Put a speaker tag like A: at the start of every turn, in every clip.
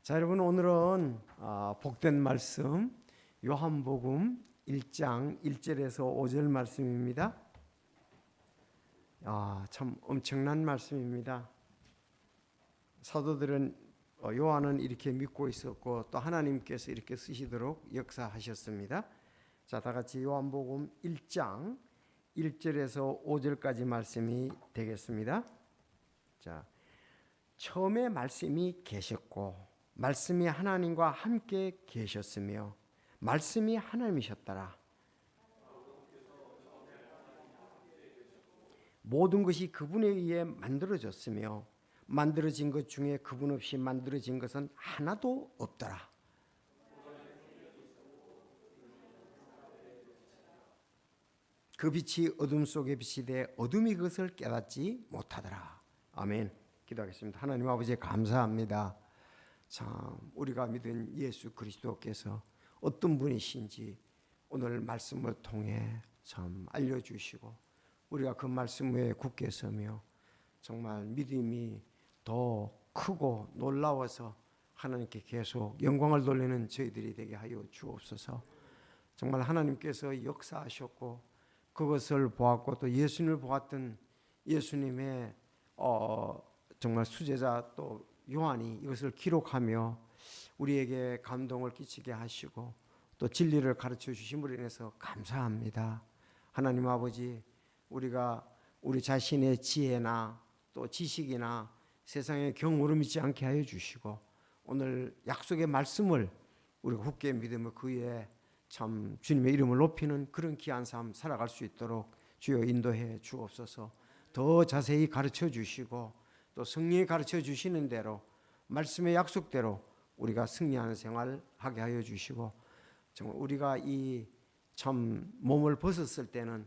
A: 자, 여러분, 오늘은 복된 말씀 요한복음 1장 1절에서 5절 말씀입니다. 참 엄청난 말씀입니다. 사도들은 요한은 이렇게 믿고 있었고 또 하나님께서 이렇게 쓰시도록 역사하셨습니다. 자, 다 같이 요한복음 1장 1절에서 5절까지 말씀이 되겠습니다. 자, 처음에 말씀이 계셨고 말씀이 하나님과 함께 계셨으며 말씀이 하나님이셨더라. 모든 것이 그분에 의해 만들어졌으며 만들어진 것 중에 그분 없이 만들어진 것은 하나도 없더라. 그 빛이 어둠 속에 빛이 돼 어둠이 그것을 깨닫지 못하더라. 아멘. 기도하겠습니다. 하나님 아버지 감사합니다. 참 우리가 믿은 예수 그리스도께서 어떤 분이신지 오늘 말씀을 통해 참 알려주시고 우리가 그 말씀 위에 굳게 서며 정말 믿음이 더 크고 놀라워서 하나님께 계속 영광을 돌리는 저희들이 되게 하여 주옵소서. 정말 하나님께서 역사하셨고 그것을 보았고 또 예수님을 보았던 예수님의 정말 수제자 또 요한이 이것을 기록하며 우리에게 감동을 끼치게 하시고 또 진리를 가르쳐 주심으로 인해서 감사합니다. 하나님 아버지, 우리가 우리 자신의 지혜나 또 지식이나 세상의 경우를 믿지 않게 하여 주시고 오늘 약속의 말씀을 우리가 굳게 믿으며 그 위에 참 주님의 이름을 높이는 그런 귀한 삶 살아갈 수 있도록 주여 인도해 주옵소서. 더 자세히 가르쳐 주시고 또 성령이 가르쳐 주시는 대로 말씀의 약속대로 우리가 승리하는 생활을 하게 하여 주시고 정말 우리가 이 참 몸을 벗었을 때는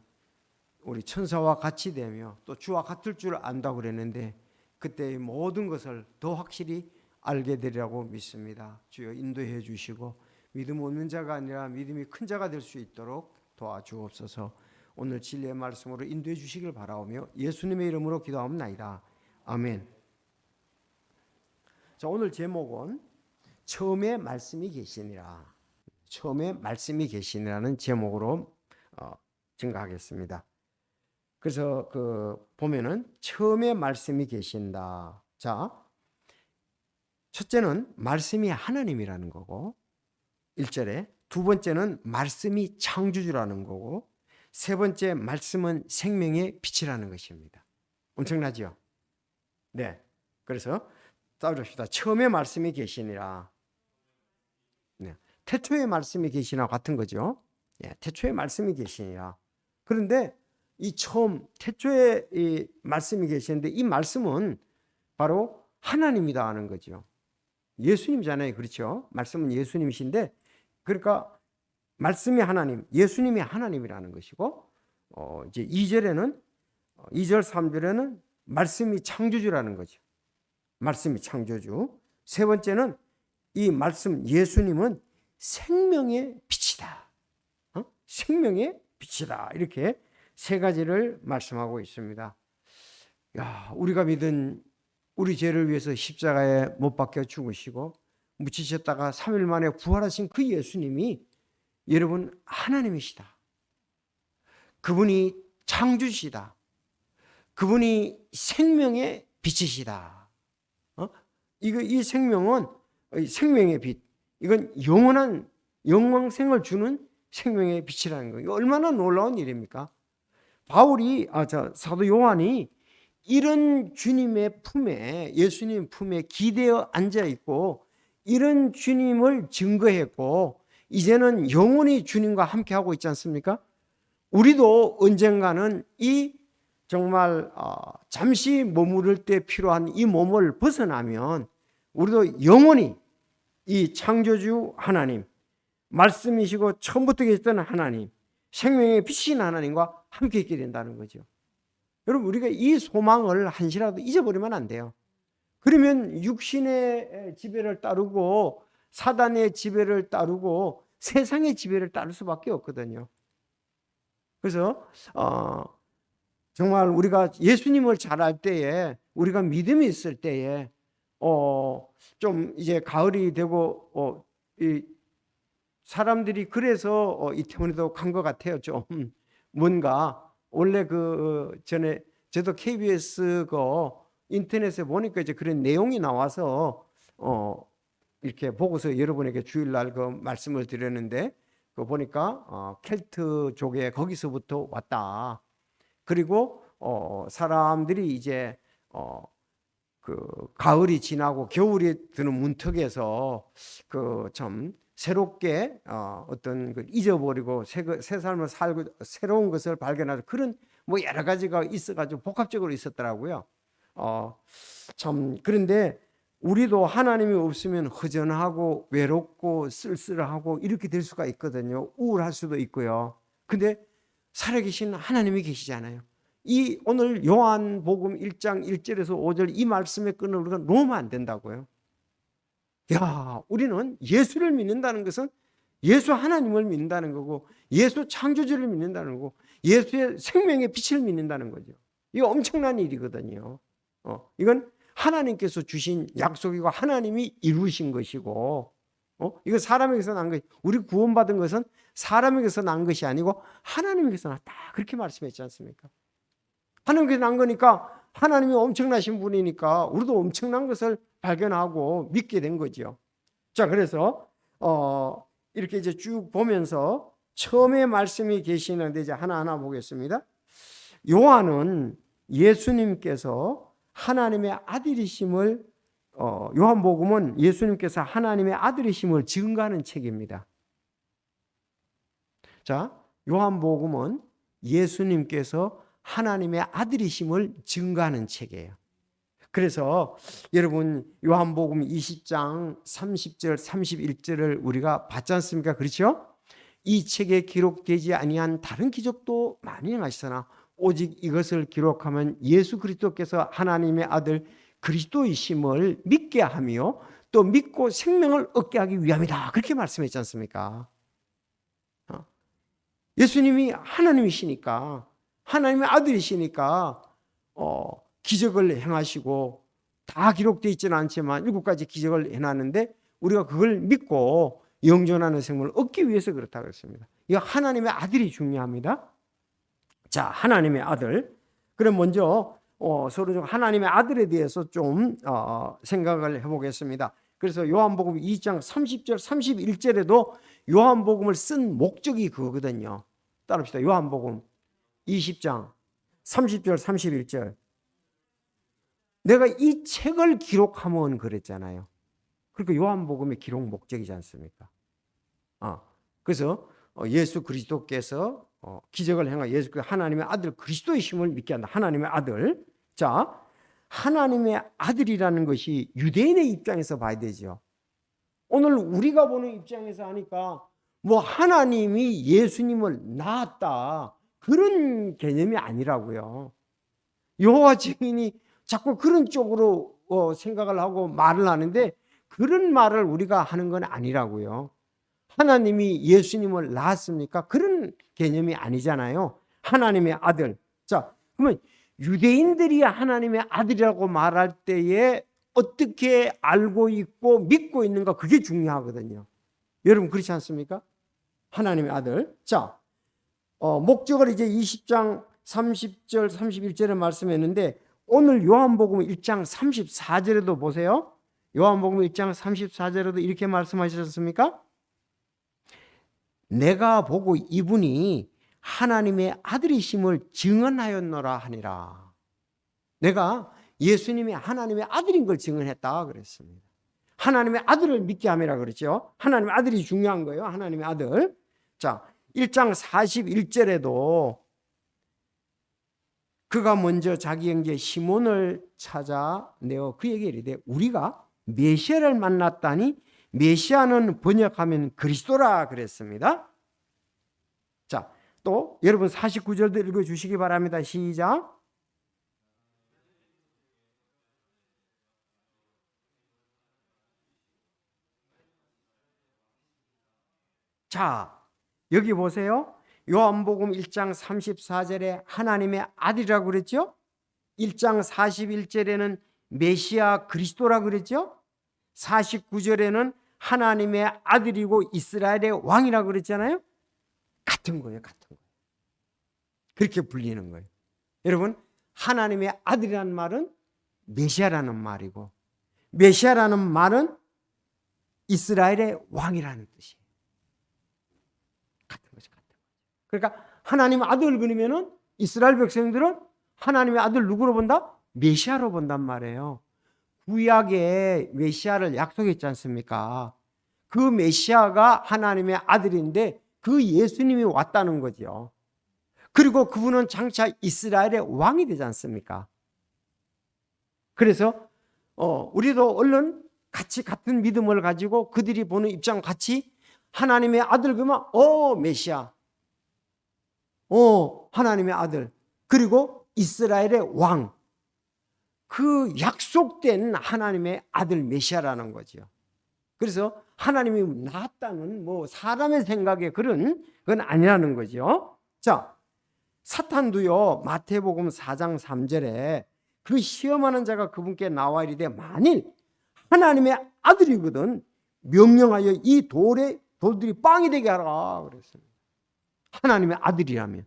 A: 우리 천사와 같이 되며 또 주와 같을 줄 안다고 그랬는데 그때의 모든 것을 더 확실히 알게 되리라고 믿습니다. 주여 인도해 주시고 믿음 없는 자가 아니라 믿음이 큰 자가 될 수 있도록 도와주옵소서. 오늘 진리의 말씀으로 인도해 주시길 바라오며 예수님의 이름으로 기도하옵나이다. 아멘. 자, 오늘 제목은 처음에 말씀이 계시니라. 처음에 말씀이 계시니라는 제목으로 증가하겠습니다. 그래서 보면은 처음에 말씀이 계신다. 자, 첫째는 말씀이 하나님이라는 거고 1절에 두 번째는 말씀이 창조주라는 거고 세 번째 말씀은 생명의 빛이라는 것입니다. 엄청나죠? 네. 그래서 따라합시다. 처음에 말씀이 계시니라. 네. 태초에 말씀이 계시나 같은 거죠. 네. 태초에 말씀이 계시니라. 그런데 이 처음 태초에 이 말씀이 계시는데 이 말씀은 바로 하나님이다 하는 거죠. 예수님이잖아요. 그렇죠? 말씀은 예수님이신데 그러니까 말씀이 하나님, 예수님이 하나님이라는 것이고 이제 2절에는 2절 3절에는 말씀이 창조주라는 거죠. 말씀이 창조주. 세 번째는 이 말씀 예수님은 생명의 빛이다. 생명의 빛이다. 이렇게 세 가지를 말씀하고 있습니다. 야, 우리가 믿은 우리 죄를 위해서 십자가에 못 박혀 죽으시고 묻히셨다가 3일 만에 부활하신 그 예수님이 여러분 하나님이시다. 그분이 창조주시다. 그분이 생명의 빛이시다. 이 생명은 생명의 빛. 이건 영원한 영광생을 주는 생명의 빛이라는 거예요. 얼마나 놀라운 일입니까? 바울이 사도 요한이 이런 주님의 품에 예수님 품에 기대어 앉아 있고 이런 주님을 증거했고 이제는 영원히 주님과 함께 하고 있지 않습니까? 우리도 언젠가는 이 정말 잠시 머무를 때 필요한 이 몸을 벗어나면 우리도 영원히 이 창조주 하나님, 말씀이시고 처음부터 계셨던 하나님, 생명의 빛이신 하나님과 함께 있게 된다는 거죠. 여러분 우리가 이 소망을 한시라도 잊어버리면 안 돼요. 그러면 육신의 지배를 따르고 사단의 지배를 따르고 세상의 지배를 따를 수밖에 없거든요. 그래서 정말 우리가 예수님을 잘 알 때에 우리가 믿음이 있을 때에 좀 이제 가을이 되고 이 사람들이 그래서 이태원에도 간 것 같아요. 좀 뭔가 원래 그 전에 저도 KBS 그 인터넷에 보니까 이제 그런 내용이 나와서 이렇게 보고서 여러분에게 주일날 그 말씀을 드렸는데 그 보니까 켈트족에 거기서부터 왔다. 그리고 사람들이 이제 그 가을이 지나고 겨울이 드는 문턱에서 그 참 새롭게 어떤 그 잊어버리고 새 삶을 살고 새로운 것을 발견하는 그런 뭐 여러 가지가 있어가지고 복합적으로 있었더라고요. 참 그런데 우리도 하나님이 없으면 허전하고 외롭고 쓸쓸하고 이렇게 될 수가 있거든요. 우울할 수도 있고요. 근데 살아계신 하나님이 계시잖아요. 이 오늘 요한복음 1장 1절에서 5절 이 말씀의 끈을 우리가 놓으면 안 된다고요. 야, 우리는 예수를 믿는다는 것은 예수 하나님을 믿는다는 거고 예수 창조주를 믿는다는 거고 예수의 생명의 빛을 믿는다는 거죠. 이거 엄청난 일이거든요. 이건 하나님께서 주신 약속이고 하나님이 이루신 것이고 이거 사람에게서 난 것, 우리 구원받은 것은 사람에게서 난 것이 아니고 하나님에게서 났다. 그렇게 말씀했지 않습니까? 하나님께서 난 거니까 하나님이 엄청나신 분이니까 우리도 엄청난 것을 발견하고 믿게 된 거죠. 자, 그래서 이렇게 이제 쭉 보면서 처음에 말씀이 계시는데 이제 하나하나 보겠습니다. 요한은 예수님께서 하나님의 아들이심을 요한복음은 예수님께서 하나님의 아들이심을 증거하는 책입니다. 자, 요한복음은 예수님께서 하나님의 아들이심을 증거하는 책이에요. 그래서 여러분 요한복음 20장 30절 31절을 우리가 봤지 않습니까? 그렇죠? 이 책에 기록되지 아니한 다른 기적도 많이 행하시으나 오직 이것을 기록하면 예수 그리스도께서 하나님의 아들 그리스도이심을 믿게 하며 또 믿고 생명을 얻게 하기 위함이다. 그렇게 말씀했지 않습니까? 예수님이 하나님이시니까 하나님의 아들이시니까 기적을 행하시고 다 기록되어 있지는 않지만 7가지 기적을 해놨는데 우리가 그걸 믿고 영존하는 생명을 얻기 위해서 그렇다고 했습니다. 이거 하나님의 아들이 중요합니다. 자, 하나님의 아들. 그럼 먼저 서로 좀 하나님의 아들에 대해서 좀 생각을 해보겠습니다. 그래서 요한복음 2장 30절 31절에도 요한복음을 쓴 목적이 그거거든요. 따릅시다. 요한복음 20장 30절 31절. 내가 이 책을 기록하면 그랬잖아요. 그러니까 요한복음의 기록 목적이지 않습니까? 그래서 예수 그리스도께서 기적을 행하 예수 하나님의 아들 그리스도이심을 믿게 한다. 하나님의 아들. 자, 하나님의 아들이라는 것이 유대인의 입장에서 봐야 되죠. 오늘 우리가 보는 입장에서 하니까 뭐 하나님이 예수님을 낳았다 그런 개념이 아니라고요. 여호와 증인이 자꾸 그런 쪽으로 생각을 하고 말을 하는데 그런 말을 우리가 하는 건 아니라고요. 하나님이 예수님을 낳았습니까? 그런 개념이 아니잖아요. 하나님의 아들. 자, 그러면 유대인들이 하나님의 아들이라고 말할 때에 어떻게 알고 있고 믿고 있는가 그게 중요하거든요. 여러분 그렇지 않습니까? 하나님의 아들. 자, 목적을 이제 20장 30절 31절에 말씀했는데 오늘 요한복음 1장 34절에도 보세요. 요한복음 1장 34절에도 이렇게 말씀하셨습니까? 내가 보고 이분이 하나님의 아들이심을 증언하였노라 하니라. 내가 예수님이 하나님의 아들인 걸 증언했다 그랬습니다. 하나님의 아들을 믿게 함이라 그랬죠. 하나님의 아들이 중요한 거예요. 하나님의 아들. 자, 1장 41절에도 그가 먼저 자기 형제 시몬을 찾아내어 그에게 이르되 우리가 메시아를 만났다니 메시아는 번역하면 그리스도라 그랬습니다. 자, 또 여러분 49절도 읽어주시기 바랍니다. 시작. 자, 여기 보세요. 요한복음 1장 34절에 하나님의 아들이라고 그랬죠? 1장 41절에는 메시아 그리스도라 그랬죠. 49절에는 하나님의 아들이고 이스라엘의 왕이라 그랬잖아요. 같은 거예요. 같은 거예요. 그렇게 불리는 거예요. 여러분, 하나님의 아들이라는 말은 메시아라는 말이고, 메시아라는 말은 이스라엘의 왕이라는 뜻이에요. 같은 거죠. 같은 거죠. 그러니까 하나님의 아들 그러면은 이스라엘 백성들은 하나님의 아들 누구로 본다? 메시아로 본단 말이에요. 구약에 메시아를 약속했지 않습니까? 그 메시아가 하나님의 아들인데 그 예수님이 왔다는 거죠. 그리고 그분은 장차 이스라엘의 왕이 되지 않습니까? 그래서 우리도 얼른 같이 같은 믿음을 가지고 그들이 보는 입장 같이 하나님의 아들 그러면 메시아, 하나님의 아들, 그리고 이스라엘의 왕, 그 약속된 하나님의 아들 메시아라는 거죠. 그래서 하나님이 나왔다는 사람의 생각에 그건 아니라는 거죠. 자, 사탄도요, 마태복음 4장 3절에 그 시험하는 자가 그분께 나와 이르되 만일 하나님의 아들이거든 명령하여 이 돌들이 빵이 되게 하라 그랬습니다. 하나님의 아들이라면.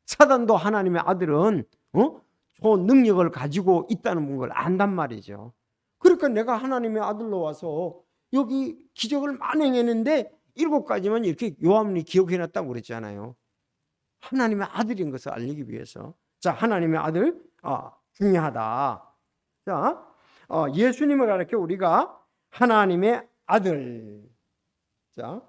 A: 사단도 하나님의 아들은 좋은 능력을 가지고 있다는 걸 안단 말이죠. 그러니까 내가 하나님의 아들로 와서 여기 기적을 만행했는데 7가지만 이렇게 요한이 기억해놨다고 그랬잖아요. 하나님의 아들인 것을 알리기 위해서. 자, 하나님의 아들 중요하다. 자, 예수님을 가르쳐 우리가 하나님의 아들. 자,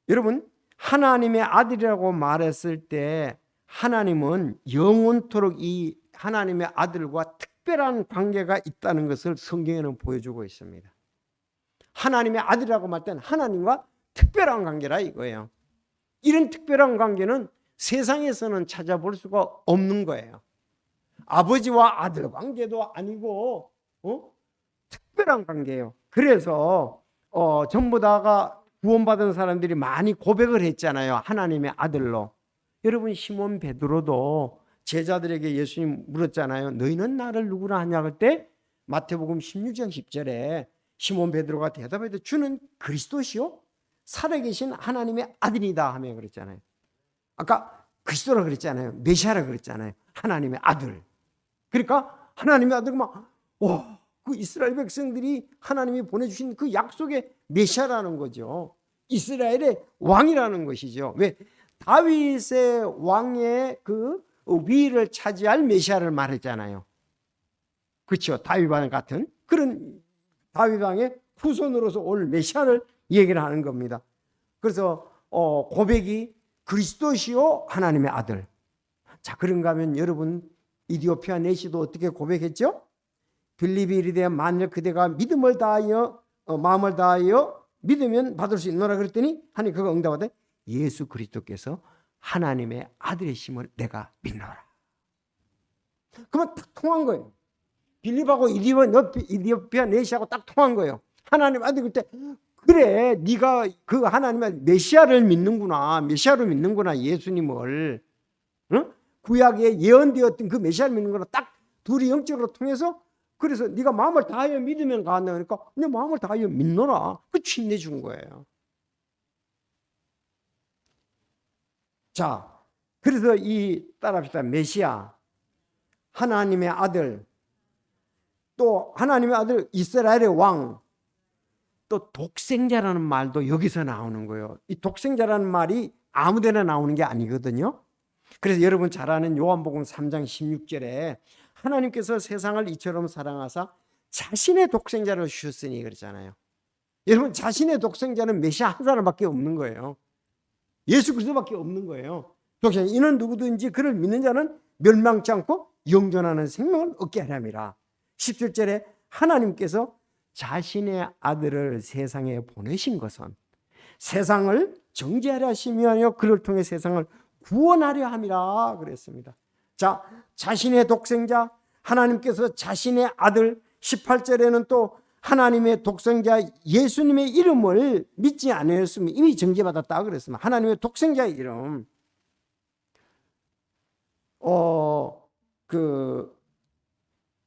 A: 여러분, 하나님의 아들이라고 말했을 때 하나님은 영원토록 이 하나님의 아들과 특별한 관계가 있다는 것을 성경에는 보여주고 있습니다. 하나님의 아들이라고 말 때는 하나님과 특별한 관계라 이거예요. 이런 특별한 관계는 세상에서는 찾아볼 수가 없는 거예요. 아버지와 아들 관계도 아니고 특별한 관계예요. 그래서 전부 다가 구원받은 사람들이 많이 고백을 했잖아요. 하나님의 아들로. 여러분, 시몬 베드로도 제자들에게 예수님 물었잖아요. 너희는 나를 누구라 하냐 할 때 마태복음 16장 10절에 시몬 베드로가 대답해도 주는 그리스도시요 살아계신 하나님의 아들이다 하며 그랬잖아요. 아까 그리스도라 그랬잖아요. 메시아라 그랬잖아요. 하나님의 아들. 그러니까 하나님의 아들 그 이스라엘 백성들이 하나님이 보내주신 그 약속의 메시아라는 거죠. 이스라엘의 왕이라는 것이죠. 왜? 다윗의 왕의 그 위를 차지할 메시아를 말했잖아요. 그렇죠. 다윗 왕 같은 그런 다윗 왕의 후손으로서 올 메시아를 얘기를 하는 겁니다. 그래서 고백이 그리스도시요 하나님의 아들. 자, 그런가 하면 여러분 이디오피아 내시도 어떻게 고백했죠? 빌립이 이르되 만일 그대가 믿음을 다하여 마음을 다하여 믿으면 받을 수 있노라 그랬더니 하나님 그가 응답하되 예수 그리스도께서 하나님의 아들이심을 내가 믿노라. 그러면 딱 통한 거예요. 빌립하고 이디오피아 내시하고 딱 통한 거예요. 하나님 아들 그때 그래 네가 그 하나님의 메시아를 믿는구나. 메시아로 믿는구나. 예수님을. 응? 구약에 예언되었던 그 메시아를 믿는구나. 딱 둘이 영적으로 통해서 그래서 네가 마음을 다하여 믿으면 가한다. 그러니까 내 마음을 다하여 믿노라. 그 침내 준 거예요. 자, 그래서 따라합시다. 메시아, 하나님의 아들, 또 하나님의 아들 이스라엘의 왕, 또 독생자라는 말도 여기서 나오는 거예요. 이 독생자라는 말이 아무데나 나오는 게 아니거든요. 그래서 여러분 잘 아는 요한복음 3장 16절에 하나님께서 세상을 이처럼 사랑하사 자신의 독생자를 주셨으니 그러잖아요. 여러분 자신의 독생자는 메시아 한 사람밖에 없는 거예요. 예수 그리스도밖에 없는 거예요. 독생자 이는 누구든지 그를 믿는 자는 멸망치 않고 영존하는 생명을 얻게 하렵니다. 17절에 하나님께서 자신의 아들을 세상에 보내신 것은 세상을 정죄하려 하심이 아니요 그를 통해 세상을 구원하려 함이라 그랬습니다. 자, 자신의 독생자 하나님께서 자신의 아들 18절에는 또 하나님의 독생자 예수님의 이름을 믿지 않았으면 이미 정죄받았다 그랬습니다. 하나님의 독생자의 이름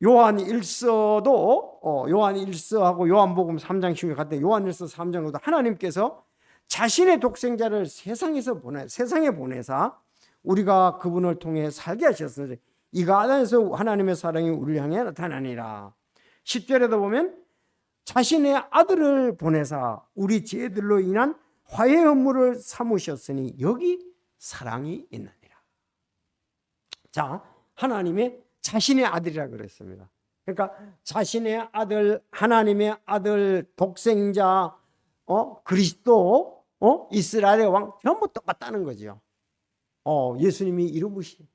A: 요한 1서도 요한 1서하고 요한복음 3장 중에 같은 요한 1서 3장에도 하나님께서 자신의 독생자를 세상에 보내사 우리가 그분을 통해 살게 하셨어요. 이가 안에서 하나님의 사랑이 우리를 향해 나타나니라. 10절에도 보면 자신의 아들을 보내사 우리 죄들로 인한 화해 업무를 삼으셨으니 여기 사랑이 있느니라. 자, 하나님의 자신의 아들이라 그랬습니다. 그러니까 자신의 아들, 하나님의 아들, 독생자, 그리스도, 이스라엘의 왕 전부 똑같다는 거죠. 예수님이 이루듯이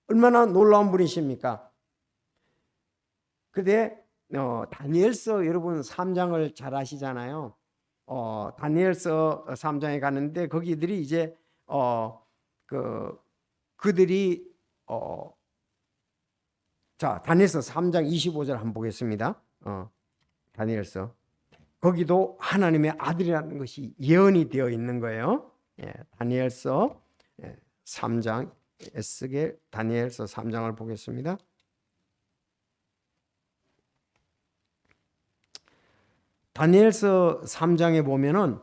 A: 얼마나 놀라운 분이십니까? 그런데 다니엘서 여러분 3장을 잘 아시잖아요. 다니엘서 3장에 갔는데 거기들이 이제 그들이 자, 다니엘서 3장 25절 한번 보겠습니다. 다니엘서 거기도 하나님의 아들이라는 것이 예언이 되어 있는 거예요. 다니엘서 3장 에스겔 다니엘서 3장을 보겠습니다. 다니엘서 3장에 보면은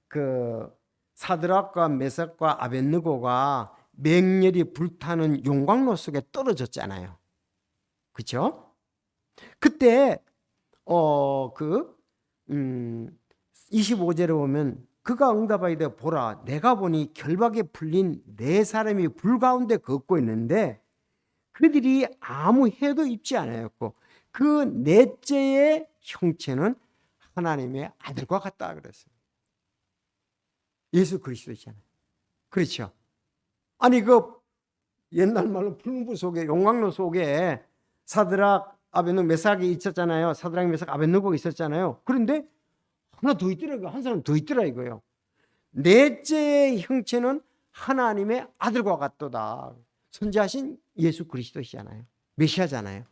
A: 그 사드락과 메삭과 아벳느고가 맹렬히 불타는 용광로 속에 떨어졌잖아요. 그렇죠? 그때 25절에 보면 그가 응답하되 보라 내가 보니 결박에 풀린 네 사람이 불 가운데 걷고 있는데 그들이 아무 해도 입지 않았고 그 넷째의 형체는 하나님의 아들과 같다 그랬어요. 예수 그리스도잖아요. 그렇죠? 아니 그 옛날 말로 풀무 속에 용광로 속에 사드락 아벳느고 메삭이 있었잖아요. 사드락 메삭 아벳느고가 있었잖아요. 그런데 하나 더 있더라고요. 한 사람 더 있더라 이거예요. 넷째의 형체는 하나님의 아들과 같도다. 선지하신 예수 그리스도시잖아요. 메시아잖아요.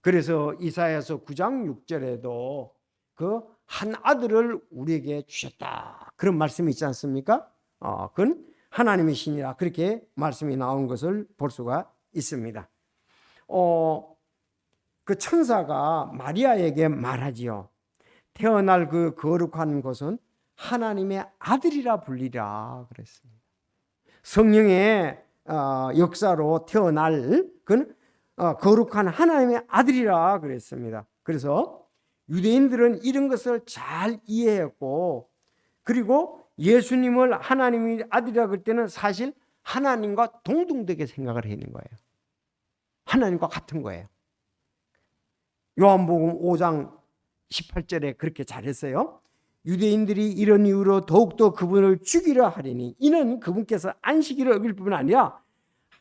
A: 그래서 이사야서 9장 6절에도 그 한 아들을 우리에게 주셨다. 그런 말씀이 있지 않습니까? 그건 하나님의 신이라 그렇게 말씀이 나온 것을 볼 수가 있습니다. 그 천사가 마리아에게 말하지요. 태어날 그 거룩한 것은 하나님의 아들이라 불리라 그랬습니다. 성령의 역사로 태어날 그건 거룩한 하나님의 아들이라 그랬습니다. 그래서 유대인들은 이런 것을 잘 이해했고 그리고 예수님을 하나님의 아들이라 그럴 때는 사실 하나님과 동등되게 생각을 했는 거예요. 하나님과 같은 거예요. 요한복음 5장 18절에 그렇게 잘했어요. 유대인들이 이런 이유로 더욱더 그분을 죽이려 하리니 이는 그분께서 안식일을 어길 뿐만 아니라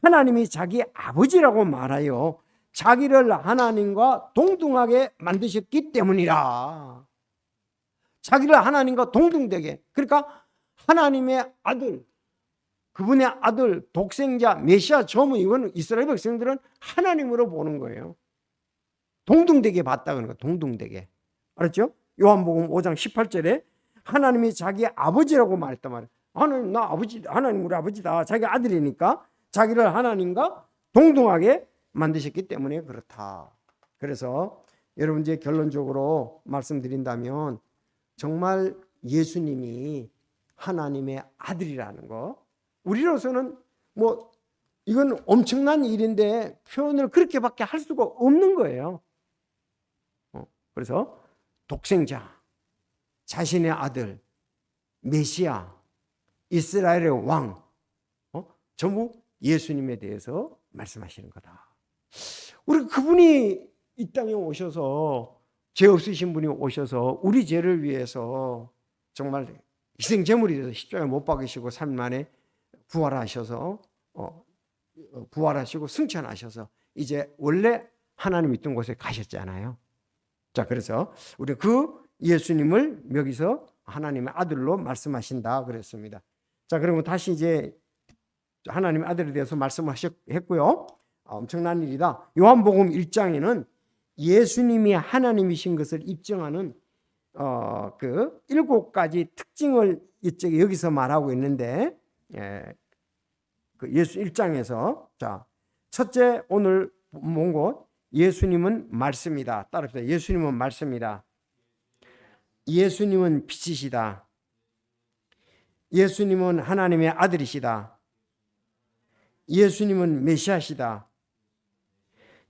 A: 하나님이 자기 아버지라고 말하여 자기를 하나님과 동등하게 만드셨기 때문이라. 자기를 하나님과 동등되게. 그러니까 하나님의 아들, 그분의 아들, 독생자, 메시아, 전무 이건 이스라엘 백성들은 하나님으로 보는 거예요. 동등되게 봤다는 거예요. 동등되게. 알았죠? 요한복음 5장 18절에 하나님이 자기 아버지라고 말했단 말이에요. 하나님 나 아버지, 하나님 우리 아버지다. 자기 아들이니까 자기를 하나님과 동등하게 만드셨기 때문에 그렇다. 그래서 여러분 이제 결론적으로 말씀드린다면 정말 예수님이 하나님의 아들이라는 거 우리로서는 뭐 이건 엄청난 일인데 표현을 그렇게밖에 할 수가 없는 거예요. 그래서 독생자, 자신의 아들, 메시아, 이스라엘의 왕 전부 예수님에 대해서 말씀하시는 거다. 우리 그분이 이 땅에 오셔서 죄 없으신 분이 오셔서 우리 죄를 위해서 정말 희생제물이 돼서 십자가에 못 박으시고 3일 만에 부활하셔서 부활하시고 승천하셔서 이제 원래 하나님 있던 곳에 가셨잖아요. 자, 그래서 우리 그 예수님을 여기서 하나님의 아들로 말씀하신다 그랬습니다. 자, 그러면 다시 이제 하나님의 아들에 대해서 말씀하셨고요. 엄청난 일이다. 요한복음 1장에는 예수님이 하나님이신 것을 입증하는 그 7가지 특징을 여기서 말하고 있는데 그 예수 1장에서 자, 첫째 오늘 먼 곳. 예수님은 말씀이다. 따라합시다. 예수님은 말씀이다. 예수님은 빛이시다. 예수님은 하나님의 아들이시다. 예수님은 메시아시다.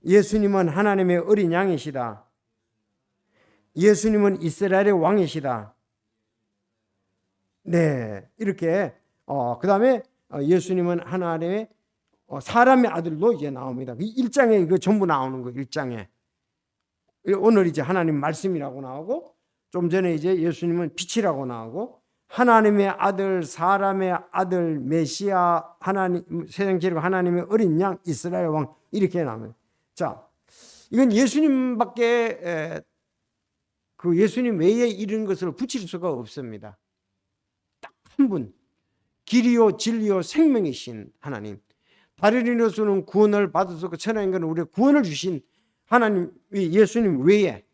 A: 예수님은 하나님의 어린 양이시다. 예수님은 이스라엘의 왕이시다. 네, 이렇게 그 다음에 예수님은 하나님의 사람의 아들로 이제 나옵니다. 1장에 이거 전부 나오는 거예요. 1장에 오늘 이제 하나님 말씀이라고 나오고, 좀 전에 이제 예수님은 빛이라고 나오고, 하나님의 아들, 사람의 아들, 메시아, 하나님, 세상 제국 하나님의 어린 양, 이스라엘 왕, 이렇게 나옵니다. 자, 이건 예수님밖에 그 예수님 외에 이런 것을 붙일 수가 없습니다. 딱 한 분, 길이요 진리요 생명이신 하나님, 다른 이로서는 구원을 받을 수 없고 천하인간은 우리의 구원을 주신 하나님, 예수님 외에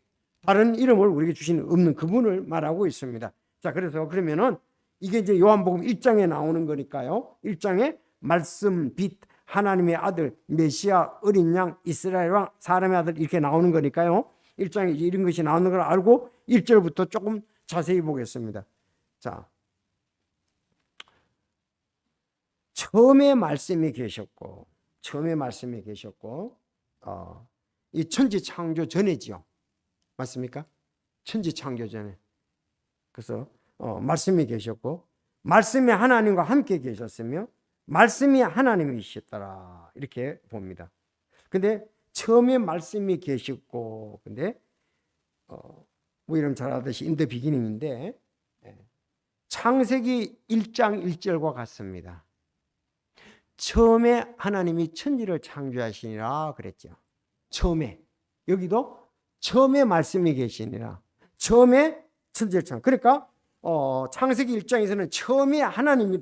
A: 다른 이름을 우리에게 주신 없는 그분을 말하고 있습니다. 자, 그래서 그러면은 이게 이제 요한복음 1장에 나오는 거니까요. 1장에 말씀, 빛, 하나님의 아들, 메시아, 어린 양, 이스라엘 왕, 사람의 아들 이렇게 나오는 거니까요. 1장에 이런 것이 나오는 걸 알고 1절부터 조금 자세히 보겠습니다. 자, 처음에 말씀이 계셨고, 이 천지 창조 전에지요. 맞습니까? 천지 창조 전에. 그래서 말씀이 계셨고, 말씀이 하나님과 함께 계셨으며 말씀이 하나님이셨더라, 이렇게 봅니다. 근데 처음에 말씀이 계셨고, 근데 뭐 이런 잘 아듯이 in the beginning인데, 창세기 1장 1절과 같습니다. 처음에 하나님이 천지를 창조하시니라 그랬죠. 처음에, 여기도 처음에 말씀이 계시니라. 처음에 천지를 창조. 그러니까 창세기 1장에서는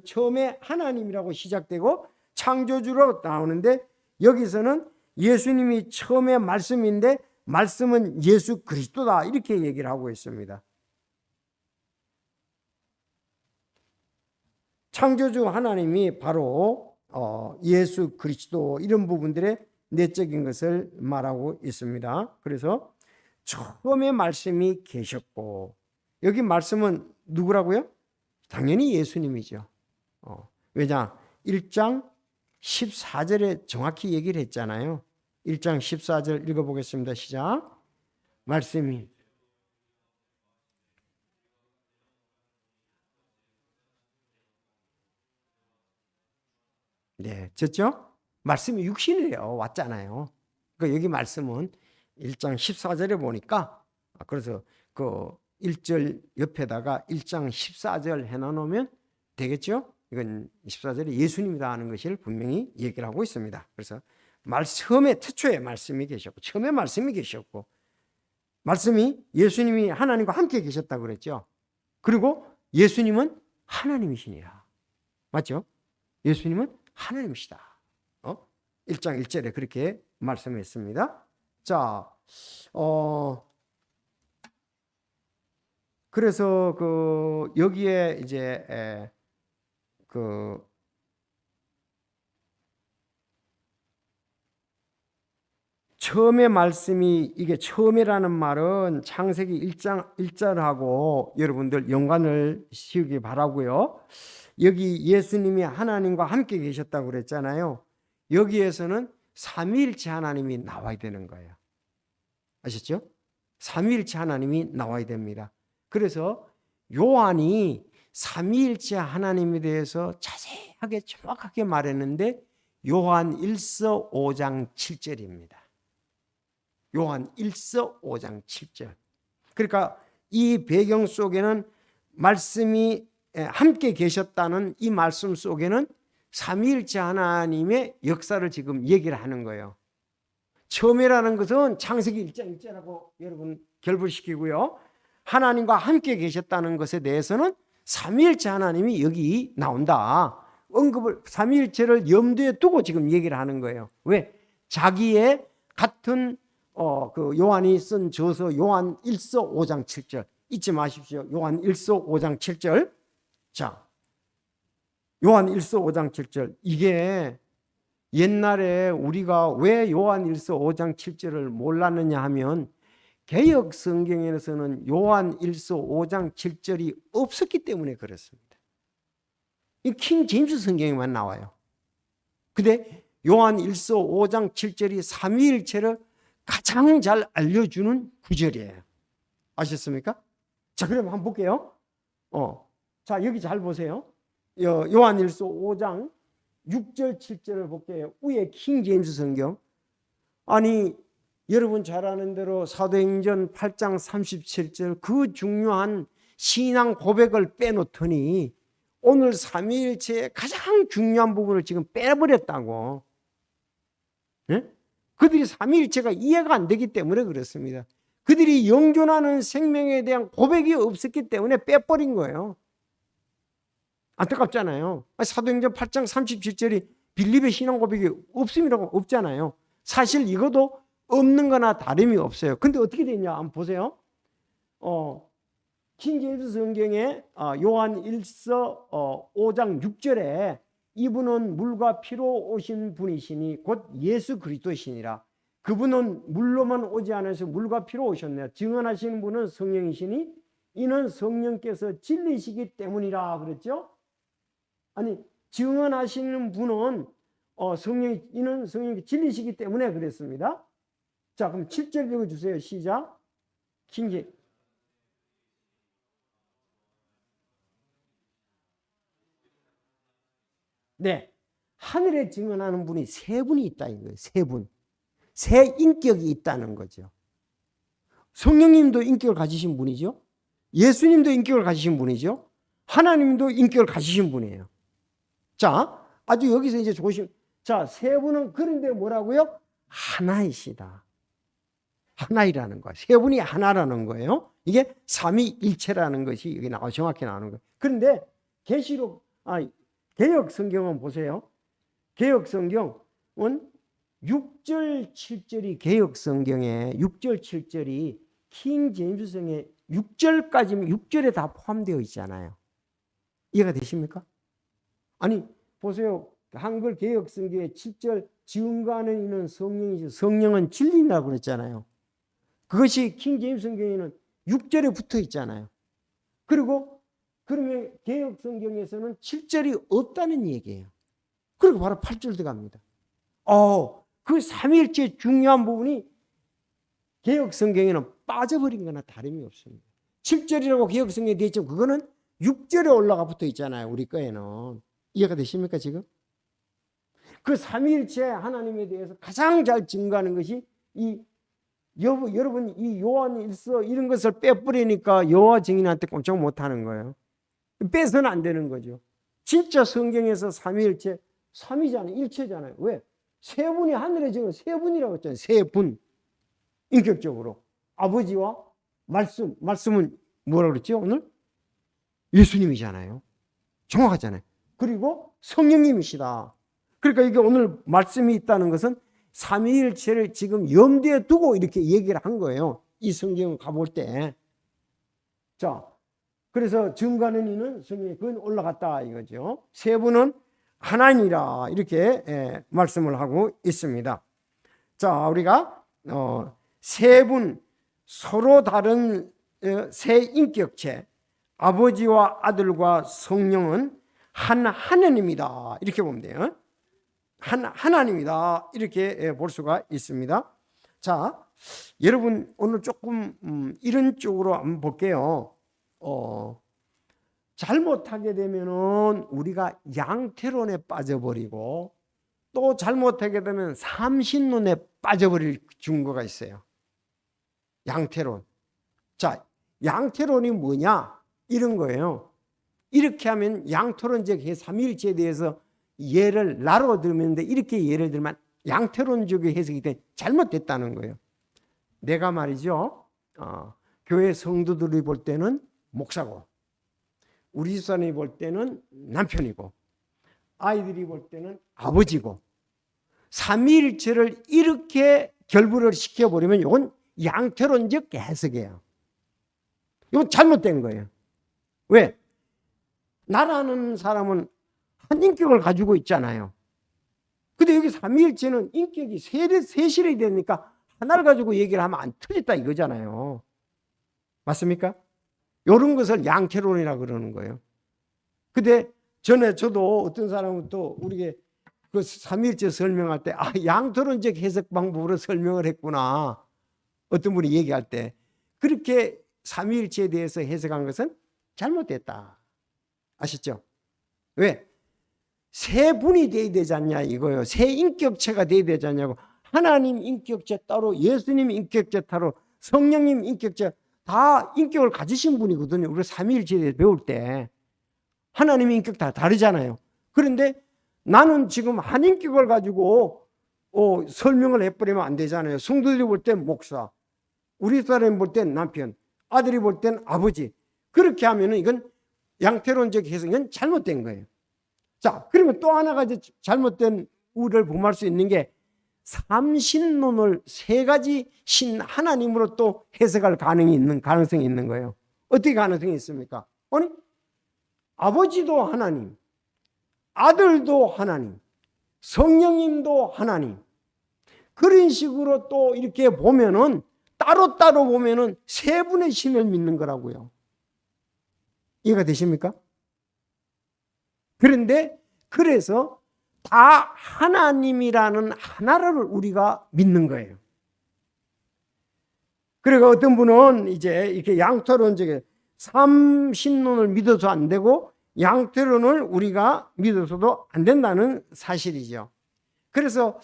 A: 처음에 하나님이라고 시작되고 창조주로 나오는데, 여기서는 예수님이 처음에 말씀인데 말씀은 예수 그리스도다, 이렇게 얘기를 하고 있습니다. 창조주 하나님이 바로 예수 그리스도, 이런 부분들의 내적인 것을 말하고 있습니다. 그래서 처음에 말씀이 계셨고, 여기 말씀은 누구라고요? 당연히 예수님이죠. 왜냐? 1장 14절에 정확히 얘기를 했잖아요. 1장 14절 읽어보겠습니다. 시작. 말씀이, 네, 졌죠? 말씀이 육신이에요. 왔잖아요. 그러니까 여기 말씀은 1장 14절에 보니까, 그래서 그 1절 옆에다가 1장 14절 해놓으면 되겠죠? 이건 14절에 예수님이다 하는 것을 분명히 얘기를 하고 있습니다. 그래서 처음에 태초에 말씀이 계셨고, 처음에 말씀이 계셨고, 말씀이 예수님이 하나님과 함께 계셨다고 그랬죠. 그리고 예수님은 하나님이시니라. 맞죠? 예수님은 하나님이시다. 1장 1절에 그렇게 말씀했습니다. 자, 그래서 여기에 이제 처음에 말씀이, 이게 처음이라는 말은 창세기 1장 1절하고 여러분들 연관을 씌우기 바라고요. 여기 예수님이 하나님과 함께 계셨다고 그랬잖아요. 여기에서는 삼위일체 하나님이 나와야 되는 거예요. 아셨죠? 삼위일체 하나님이 나와야 됩니다. 그래서 요한이 삼위일체 하나님에 대해서 자세하게 정확하게 말했는데 요한 1서 5장 7절입니다. 요한 1서 5장 7절. 그러니까 이 배경 속에는 말씀이 함께 계셨다는 이 말씀 속에는 삼위일체 하나님의 역사를 지금 얘기를 하는 거예요. 처음이라는 것은 창세기 1장 1절하고 여러분 결부시키고요. 하나님과 함께 계셨다는 것에 대해서는 삼위일체 하나님이 여기 나온다. 언급을, 삼위일체를 염두에 두고 지금 얘기를 하는 거예요. 왜? 자기의 같은 그 요한이 쓴 저서 요한 1서 5장 7절 잊지 마십시오. 요한 1서 5장 7절. 자, 요한 1서 5장 7절, 이게 옛날에 우리가 왜 요한일서 5장 7절을 몰랐느냐 하면 개역 성경에서는 요한일서 5장 7절이 없었기 때문에 그렇습니다. 이 킹 제임스 성경에만 나와요. 근데 요한일서 5장 7절이 삼위일체를 가장 잘 알려주는 구절이에요. 아셨습니까? 자, 그럼 한번 볼게요. 자, 여기 잘 보세요. 요한일서 5장 6절 7절을 볼게요. 위에 킹 제임스 성경. 아니 여러분 잘 아는 대로 사도행전 8장 37절 그 중요한 신앙 고백을 빼놓더니 오늘 삼위일체의 가장 중요한 부분을 지금 빼버렸다고. 네? 그들이 삼위일체가 이해가 안 되기 때문에 그렇습니다. 그들이 영존하는 생명에 대한 고백이 없었기 때문에 빼버린 거예요. 안타깝잖아요. 사도행전 8장 37절이 빌립의 신앙 고백이 없음이라고 없잖아요. 사실 이것도 없는 거나 다름이 없어요. 근데 어떻게 되냐 한번 보세요. 킹제임스 성경에 요한일서 5장 6절에 이분은 물과 피로 오신 분이시니 곧 예수 그리스도시니라. 그분은 물로만 오지 않아서 물과 피로 오셨네요. 증언하시는 분은 성령이시니 이는 성령께서 진리시기 때문이라 그랬죠. 아니 증언하시는 분은 이는 성령이 진리시기 때문에 그랬습니다. 자, 그럼 7절 읽어주세요. 시작. 킹제. 네, 하늘에 증언하는 분이 세 분이 있다 이거예요. 세 분, 세 인격이 있다는 거죠. 성령님도 인격을 가지신 분이죠. 예수님도 인격을 가지신 분이죠. 하나님도 인격을 가지신 분이에요. 자, 아주 여기서 이제 자, 세 분은 그런데 뭐라고요? 하나이시다. 하나이라는 거예요. 세 분이 하나라는 거예요. 이게 삼위일체라는 것이 여기 정확히 나오는 거예요. 그런데 개역 성경은 보세요. 개역 성경은 6절 7절이 개역 성경에 6절 7절이 킹 제임스 성경에 6절까지는 6절에 다 포함되어 있잖아요. 이해가 되십니까? 아니 보세요. 한글 개역 성경에 7절 증거하는 이는 성령이죠. 성령은 진리라고 그랬잖아요. 그것이 킹 제임스 성경에는 6절에 붙어 있잖아요. 그리고 그러면 개역 성경에서는 7절이 없다는 얘기예요. 그리고 바로 8절 들어갑니다. 그 삼위일체의 중요한 부분이 개역 성경에는 빠져버린 거나 다름이 없습니다. 7절이라고 개역 성경에 되어 있죠. 그거는 6절에 올라가 붙어 있잖아요. 우리 거에는. 이해가 되십니까 지금? 그 삼위일체 하나님에 대해서 가장 잘 증거하는 것이 여러분 이 요한일서 이런 것을 빼버리니까 여호와 증인한테 꼼짝 못하는 거예요. 빼서는 안 되는 거죠. 진짜 성경에서 삼위일체 3위잖아요. 일체잖아요. 왜? 세 분이 하늘에 지금 세 분이라고 했잖아요. 세 분. 인격적으로. 아버지와 말씀은 뭐라 그랬죠 오늘? 예수님이잖아요. 정확하잖아요. 그리고 성령님이시다. 그러니까 이게 오늘 말씀이 있다는 것은 삼위일체를 지금 염두에 두고 이렇게 얘기를 한 거예요. 이 성경을 가볼 때. 자, 그래서 증거하는 이는 성령이 그건 올라갔다 이거죠. 세 분은 하나니라 이렇게 말씀을 하고 있습니다. 자, 우리가 세 분 서로 다른 세 인격체 아버지와 아들과 성령은 한 하나님이다 이렇게 보면 돼요. 한 하나님이다 이렇게 볼 수가 있습니다. 자, 여러분 오늘 조금 이런 쪽으로 한번 볼게요. 잘못하게 되면은 우리가 양태론에 빠져버리고 또 잘못하게 되면 삼신론에 빠져버릴 증거가 있어요. 양태론. 자, 양태론이 뭐냐? 이런 거예요. 이렇게 하면 양태론적 삼위일체에 대해서 예를 나로 들면 이렇게 예를 들면 양태론적인 해석이 잘못됐다는 거예요. 내가 말이죠. 교회 성도들이 볼 때는 목사고 우리 집사람이 볼 때는 남편이고 아이들이 볼 때는 아버지고 삼위일체를 이렇게 결부를 시켜버리면 이건 양태론적 해석이에요. 이건 잘못된 거예요. 왜? 나라는 사람은 한 인격을 가지고 있잖아요. 근데 여기 삼위일체는 인격이 세실이 되니까 하나를 가지고 얘기를 하면 안 틀렸다 이거잖아요. 맞습니까? 이런 것을 양태론이라고 그러는 거예요. 근데 저도 어떤 사람은 또 우리에게 그 삼위일체 설명할 때 양토론적 해석 방법으로 설명을 했구나. 어떤 분이 얘기할 때 그렇게 삼위일체에 대해서 해석한 것은 잘못됐다. 아시죠? 왜? 세 분이 돼야 되지 않냐 이거요. 세 인격체가 돼야 되지 않냐고. 하나님 인격체 따로, 예수님 인격체 따로, 성령님 인격체 다 인격을 가지신 분이거든요. 우리가 삼위일체에 대해서 배울 때 하나님의 인격 다 다르잖아요. 그런데 나는 지금 한 인격을 가지고 설명을 해버리면 안 되잖아요. 성도들이 볼 땐 목사, 우리 사람이 볼 땐 남편, 아들이 볼 땐 아버지. 그렇게 하면은 이건 양태론적 해석은 잘못된 거예요. 자, 그러면 또 하나가 이제 잘못된 우를 범할 수 있는 게 삼신론을 세 가지 신 하나님으로 또 해석할 가능성이 있는 거예요. 어떻게 가능성이 있습니까? 아니, 아버지도 하나님, 아들도 하나님, 성령님도 하나님. 그런 식으로 또 이렇게 보면은 따로따로 보면은 세 분의 신을 믿는 거라고요. 이해가 되십니까? 그런데 그래서 다 하나님이라는 하나를 우리가 믿는 거예요. 그리고 어떤 분은 이제 이렇게 양태론적인 삼신론을 믿어서 안 되고 양태론을 우리가 믿어서도 안 된다는 사실이죠. 그래서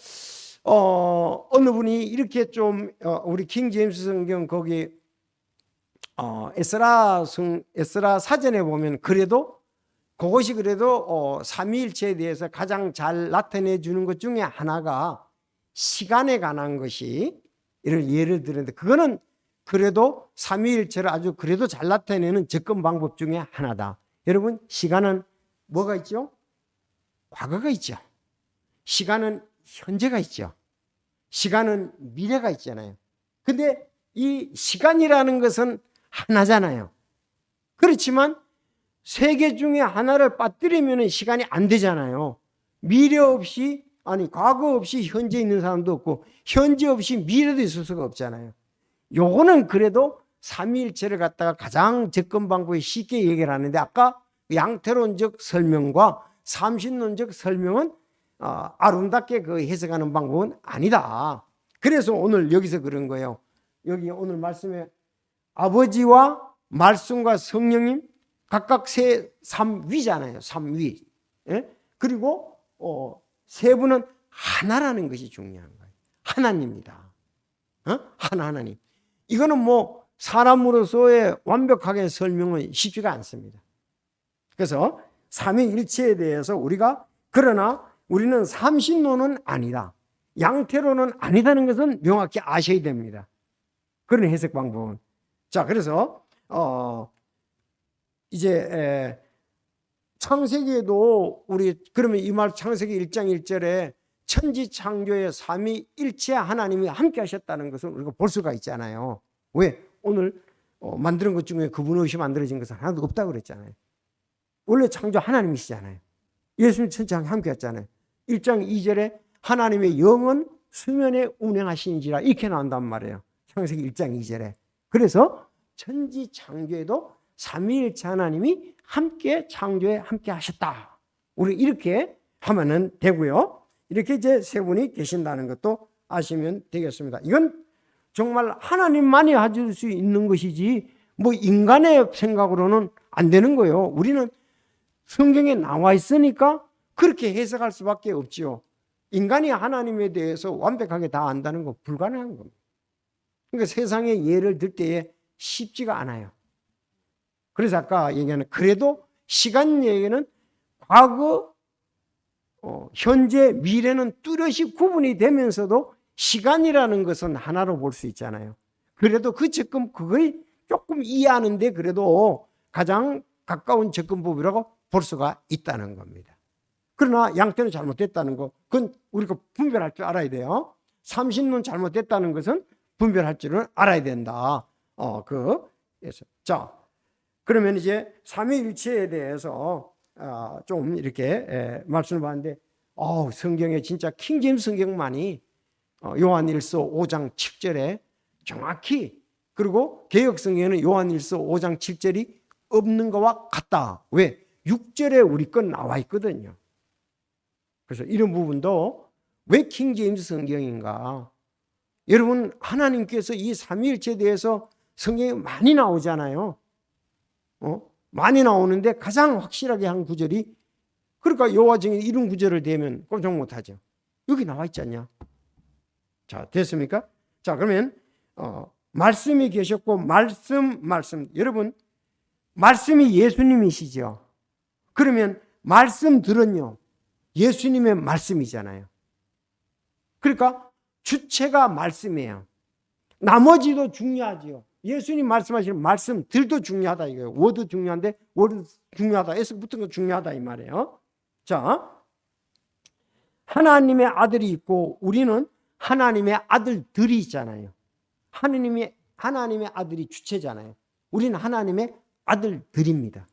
A: 어느 분이 이렇게 좀 우리 킹 제임스 성경 거기 에스라 사전에 보면 그래도 그것이 그래도 삼위일체에 대해서 가장 잘 나타내 주는 것 중에 하나가 시간에 관한 것이 이를 예를 들었는데 그거는 그래도 삼위일체를 아주 그래도 잘 나타내는 접근 방법 중에 하나다. 여러분, 시간은 뭐가 있죠? 과거가 있죠. 시간은 현재가 있죠. 시간은 미래가 있잖아요. 근데 이 시간이라는 것은 하나잖아요. 그렇지만 세 개 중에 하나를 빠뜨리면 시간이 안 되잖아요. 미래 없이, 과거 없이 현재 있는 사람도 없고 현재 없이 미래도 있을 수가 없잖아요. 요거는 그래도 삼위일체를 갖다가 가장 접근 방법이 쉽게 얘기를 하는데 아까 양태론적 설명과 삼신론적 설명은 아름답게 그 해석하는 방법은 아니다. 그래서 오늘 여기서 그런 거예요. 여기 오늘 말씀에 아버지와 말씀과 성령님 각각 삼위잖아요. 삼위. 예? 그리고 세 분은 하나라는 것이 중요한 거예요. 하나님입니다. 하나님. 이거는 뭐 사람으로서의 완벽하게 설명은 쉽지가 않습니다. 그래서 삼위일체에 대해서 우리가 그러나 우리는 삼신론은 아니다. 양태론은 아니다는 것은 명확히 아셔야 됩니다. 그런 해석 방법은. 자, 그래서 이제 창세기에도 우리 그러면 이 말 창세기 1장 1절에 천지 창조의 삼위일체 하나님이 함께 하셨다는 것을 우리가 볼 수가 있잖아요. 왜? 오늘 만드는 것 중에 그분 없이 만들어진 것은 하나도 없다고 그랬잖아요. 원래 창조 하나님이시잖아요. 예수님 천지에 함께 했잖아요. 1장 2절에 하나님의 영은 수면에 운행하시는지라 이렇게 나온단 말이에요. 창세기 1장 2절에. 그래서 천지 창조에도 삼위일체 하나님이 함께 창조에 함께 하셨다. 우리 이렇게 하면은 되고요. 이렇게 이제 세 분이 계신다는 것도 아시면 되겠습니다. 이건 정말 하나님만이 가질 수 있는 것이지 뭐 인간의 생각으로는 안 되는 거예요. 우리는 성경에 나와 있으니까 그렇게 해석할 수밖에 없지요. 인간이 하나님에 대해서 완벽하게 다 안다는 건 불가능한 겁니다. 그러니까 세상의 예를 들 때에 쉽지가 않아요. 그래서 아까 얘기하는 그래도 시간 얘기는 과거, 현재, 미래는 뚜렷이 구분이 되면서도 시간이라는 것은 하나로 볼 수 있잖아요. 그래도 그 접근 그걸 조금 이해하는데 그래도 가장 가까운 접근법이라고 볼 수가 있다는 겁니다. 그러나 양태는 잘못됐다는 거 그건 우리가 분별할 줄 알아야 돼요. 삼신론 잘못됐다는 것은 분별할 줄은 알아야 된다. 자, 그러면 이제 삼위일체에 대해서 좀 이렇게 말씀을 봤는데 성경에 진짜 킹제임스 성경만이 요한일서 5장 7절에 정확히, 그리고 개역 성경에는 요한일서 5장 7절이 없는 것과 같다. 왜? 6절에 우리 건 나와 있거든요. 그래서 이런 부분도 왜 킹제임스 성경인가? 여러분, 하나님께서 이 삼위일체에 대해서 성경에 많이 나오잖아요. 많이 나오는데 가장 확실하게 한 구절이, 그러니까 여호와 증인 이런 구절을 대면 꼼짝 못하죠. 여기 나와 있지 않냐? 자, 됐습니까? 자, 그러면 말씀이 계셨고, 말씀. 여러분, 말씀이 예수님이시죠. 그러면 말씀들은요, 예수님의 말씀이잖아요. 그러니까 주체가 말씀이에요. 나머지도 중요하지요. 예수님 말씀하시는 말씀들도 중요하다 이거예요. 워드 중요한데 워드 중요하다. 에서 붙은 거 중요하다 이 말이에요. 자, 하나님의 아들이 있고 우리는 하나님의 아들들이 있잖아요. 하나님의 아들이 주체잖아요. 우리는 하나님의 아들들입니다.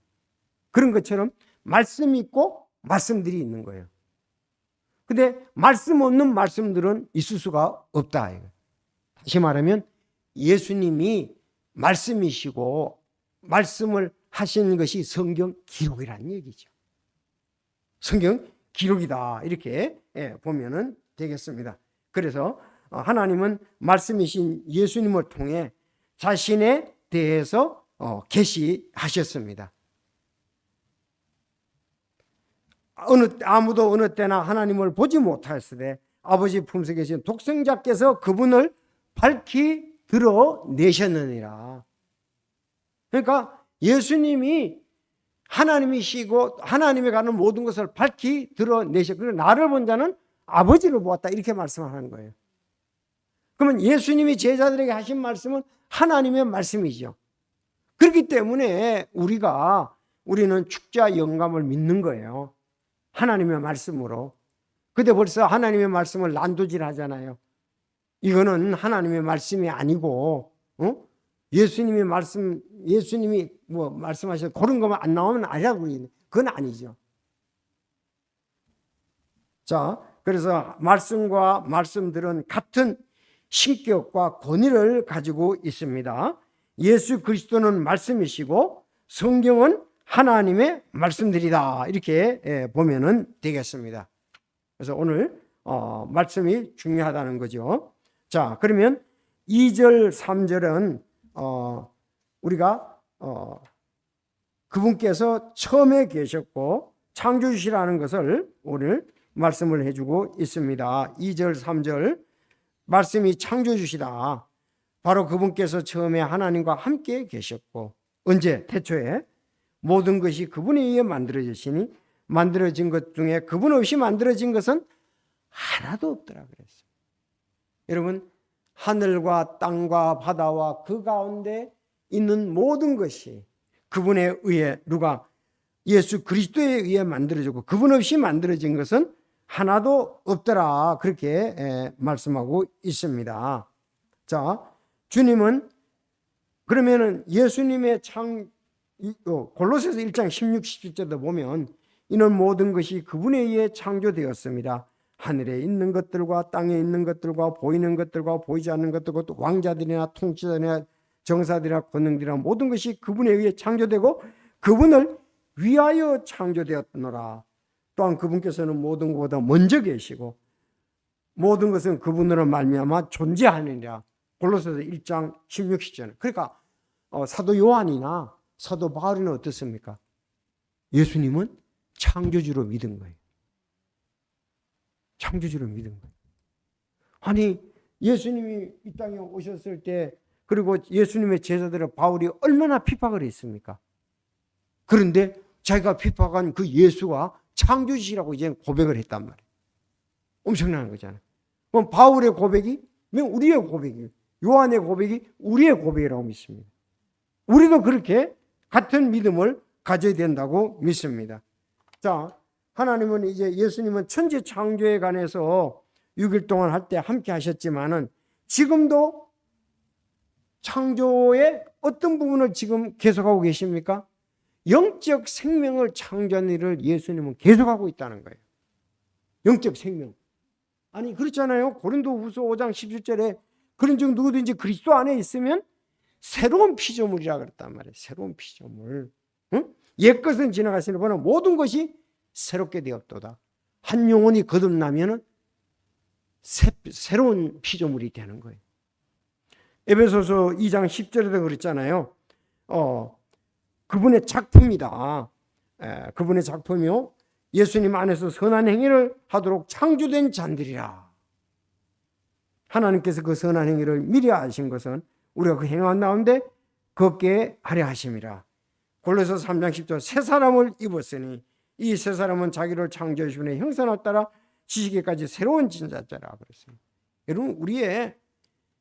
A: 그런 것처럼 말씀이 있고 말씀들이 있는 거예요. 근데 말씀 없는 말씀들은 있을 수가 없다. 다시 말하면 예수님이 말씀이시고 말씀을 하신 것이 성경 기록이라는 얘기죠. 성경 기록이다 이렇게 보면은 되겠습니다. 그래서 하나님은 말씀이신 예수님을 통해 자신에 대해서 계시하셨습니다. 아무도 어느 때나 하나님을 보지 못하였으되 아버지 품속에 계신 독생자께서 그분을 밝히 드러내셨느니라. 그러니까 예수님이 하나님이시고 하나님에 가는 모든 것을 밝히 드러내셨고, 그리고 나를 본 자는 아버지를 보았다 이렇게 말씀하는 거예요. 그러면 예수님이 제자들에게 하신 말씀은 하나님의 말씀이죠. 그렇기 때문에 우리는 축자 영감을 믿는 거예요. 하나님의 말씀으로. 근데 벌써 하나님의 말씀을 난도질 하잖아요. 이거는 하나님의 말씀이 아니고, 예수님이 말씀하셔서 그런 것만 안 나오면 아니라고 그러는데, 그건 아니죠. 자, 그래서 말씀과 말씀들은 같은 신격과 권위를 가지고 있습니다. 예수 그리스도는 말씀이시고 성경은 하나님의 말씀들이다. 이렇게 보면은 되겠습니다. 그래서 오늘 말씀이 중요하다는 거죠. 자, 그러면 2절, 3절은 우리가 그분께서 처음에 계셨고 창조주시라는 것을 오늘 말씀을 해주고 있습니다. 2절, 3절 말씀이 창조주시다. 바로 그분께서 처음에 하나님과 함께 계셨고, 언제? 태초에 모든 것이 그분에 의해 만들어지시니 만들어진 것 중에 그분 없이 만들어진 것은 하나도 없더라 그랬어요. 여러분, 하늘과 땅과 바다와 그 가운데 있는 모든 것이 그분에 의해, 예수 그리스도에 의해 만들어지고 그분 없이 만들어진 것은 하나도 없더라, 그렇게 말씀하고 있습니다. 자, 주님은 그러면은 예수님의 골로새서 1장 16, 17절도 보면 이는 모든 것이 그분에 의해 창조되었습니다. 하늘에 있는 것들과 땅에 있는 것들과 보이는 것들과 보이지 않는 것들과 또 왕자들이나 통치자들이나 정사들이나 권능들이나 모든 것이 그분에 의해 창조되고 그분을 위하여 창조되었노라. 또한 그분께서는 모든 것보다 먼저 계시고 모든 것은 그분으로 말미암아 존재하느니라. 골로새서 1장 16, 17절. 그러니까 사도 요한이나 사도 바울은 어떻습니까? 예수님은 창조주로 믿은 거예요. 창조주로 믿은 거예요. 아니, 예수님이 이 땅에 오셨을 때, 그리고 예수님의 제자들을 바울이 얼마나 핍박을 했습니까? 그런데 자기가 핍박한 그 예수가 창조주시라고 이제 고백을 했단 말이에요. 엄청난 거잖아요. 그럼 바울의 고백이 우리의 고백이에요. 요한의 고백이 우리의 고백이라고 믿습니다. 우리도 그렇게 같은 믿음을 가져야 된다고 믿습니다. 자, 하나님은 이제 예수님은 천지 창조에 관해서 6일 동안 할 때 함께 하셨지만은 지금도 창조의 어떤 부분을 지금 계속하고 계십니까? 영적 생명을 창조하는 일을 예수님은 계속하고 있다는 거예요. 영적 생명. 아니 그렇잖아요. 고린도후서 5장 17절에 그런즉 누구든지 그리스도 안에 있으면 새로운 피조물이라 그랬단 말이에요. 새로운 피조물. 응? 옛 것은 지나갔으니 보나 모든 것이 새롭게 되었도다. 한 영혼이 거듭나면은 새로운 피조물이 되는 거예요. 에베소서 2장 10절에도 그랬잖아요. 그분의 작품이다. 그분의 작품이요. 예수님 안에서 선한 행위를 하도록 창조된 잔들이라. 하나님께서 그 선한 행위를 미리 하신 것은 우리가 그 행한 가운데 걷게 하려 하심이라. 골로새 3장 10절 새 사람을 입었으니 이 새 사람은 자기를 창조해 주신 분의 형상을 따라 지식에까지 새로운 진자자라 그랬습니다. 여러분 우리의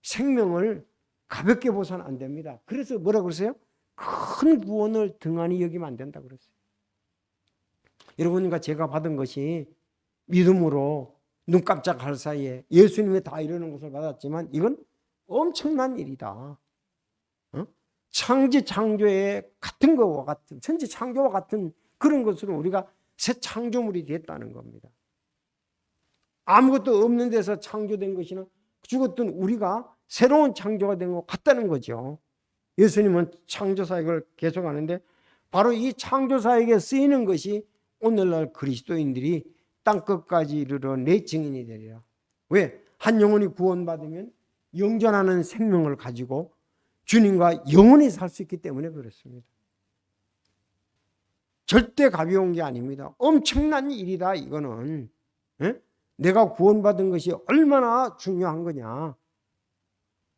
A: 생명을 가볍게 보서는 안 됩니다. 그래서 뭐라고 그러세요? 큰 구원을 등한히 여기면 안 된다 그랬어요. 여러분과 제가 받은 것이 믿음으로 눈 깜짝할 사이에 예수님이 다 이루는 것을 받았지만 이건 엄청난 일이다. 창조의 같은 것과 같은 천지 창조와 같은 그런 것으로 우리가 새 창조물이 됐다는 겁니다. 아무것도 없는 데서 창조된 것이나 죽었던 우리가 새로운 창조가 된 것 같다는 거죠. 예수님은 창조 사역을 계속하는데 바로 이 창조 사역에 쓰이는 것이 오늘날 그리스도인들이 땅끝까지 이르러 내 증인이 되리라. 왜? 한 영혼이 구원받으면 영존하는 생명을 가지고 주님과 영원히 살 수 있기 때문에 그렇습니다. 절대 가벼운 게 아닙니다. 엄청난 일이다 이거는. 에? 내가 구원받은 것이 얼마나 중요한 거냐.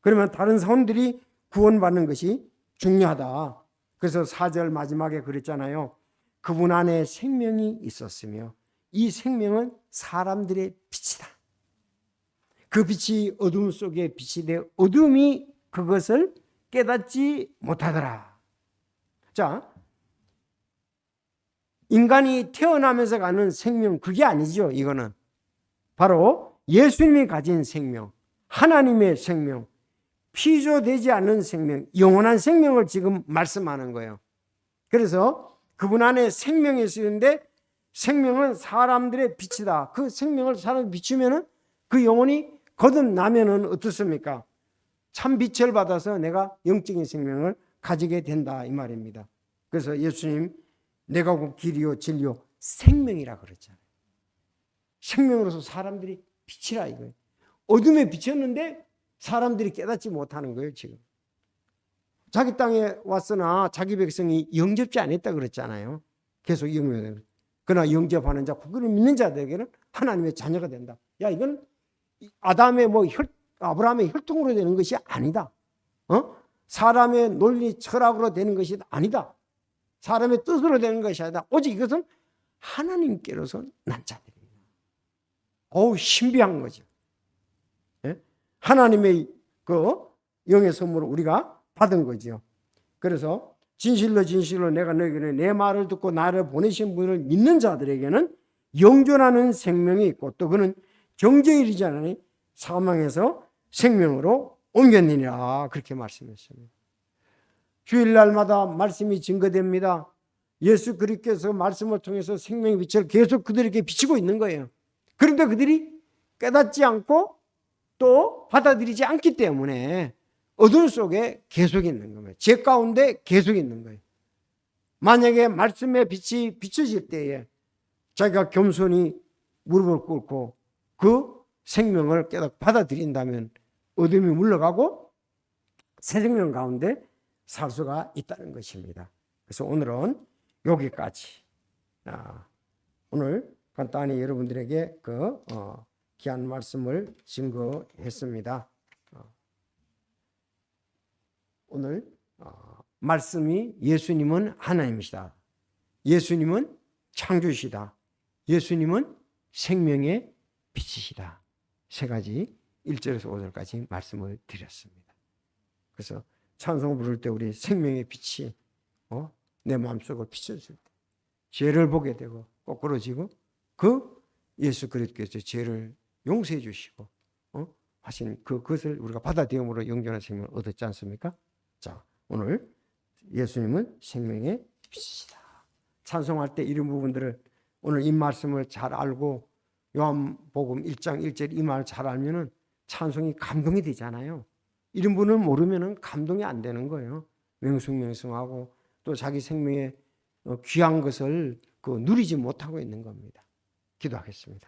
A: 그러면 다른 사람들이 구원받는 것이 중요하다. 그래서 4절 마지막에 그랬잖아요. 그분 안에 생명이 있었으며 이 생명은 사람들의 빛이다. 그 빛이 어둠 속에 빛이 되어 어둠이 그것을 깨닫지 못하더라. 자, 인간이 태어나면서 가는 생명 그게 아니죠. 이거는 바로 예수님이 가진 생명, 하나님의 생명, 피조되지 않는 생명, 영원한 생명을 지금 말씀하는 거예요. 그래서 그분 안에 생명이 있는데 생명은 사람들의 빛이다. 그 생명을 사람이 비추면은 그 영혼이 거듭나면은 어떻습니까? 참 빛을 받아서 내가 영적인 생명을 가지게 된다 이 말입니다. 그래서 예수님 내가 곧 길이요 진리요 생명이라 그랬잖아요. 생명으로서 사람들이 빛이라 이거예요. 어둠에 비쳤는데 사람들이 깨닫지 못하는 거예요 지금. 자기 땅에 왔으나 자기 백성이 영접지 않았다 그랬잖아요. 계속 영접하는. 그러나 영접하는 자, 그를 믿는 자들에게는 하나님의 자녀가 된다. 야, 이건 아담의 아브라함의 혈통으로 되는 것이 아니다. 사람의 논리 철학으로 되는 것이 아니다. 사람의 뜻으로 되는 것이 아니다. 오직 이것은 하나님께로서 난 자들입니다. 어우, 신비한 거죠. 예? 하나님의 그 영의 선물을 우리가 받은 거죠. 그래서 진실로 진실로 내가 너희에게 내 말을 듣고 나를 보내신 분을 믿는 자들에게는 영존하는 생명이 있고 또 그는 정죄에 이르지 않으니 사망에서 생명으로 옮겼느니라 그렇게 말씀했습니다. 주일날마다 말씀이 증거됩니다. 예수 그리스도께서 말씀을 통해서 생명의 빛을 계속 그들에게 비치고 있는 거예요. 그런데 그들이 깨닫지 않고 또 받아들이지 않기 때문에 어둠 속에 계속 있는 겁니다. 죄 가운데 계속 있는 거예요. 만약에 말씀의 빛이 비춰질 때에 자기가 겸손히 무릎을 꿇고 그 생명을 깨닫고 받아들인다면 어둠이 물러가고 새 생명 가운데 살 수가 있다는 것입니다. 그래서 오늘은 여기까지. 오늘 간단히 여러분들에게 그 귀한 말씀을 증거했습니다. 오늘 말씀이 예수님은 하나님이시다. 예수님은 창조시다. 예수님은 생명의 빛이시다. 세 가지 1절에서 5절까지 말씀을 드렸습니다. 그래서 찬송 부를 때 우리 생명의 빛이 내 마음속을 비춰줄 때 죄를 보게 되고 꼬꾸러지고 그 예수 그리스도께서 죄를 용서해 주시고 하신 그것을 우리가 받아들임으로 영존한 생명을 얻었지 않습니까? 자, 오늘 예수님은 생명의 빛이시다. 찬송할 때 이런 부분들을 오늘 이 말씀을 잘 알고 요한복음 1장 1절 이 말 잘 알면은 찬송이 감동이 되잖아요. 이런 분을 모르면은 감동이 안 되는 거예요. 명숭명숭하고 또 자기 생명의 귀한 것을 누리지 못하고 있는 겁니다. 기도하겠습니다.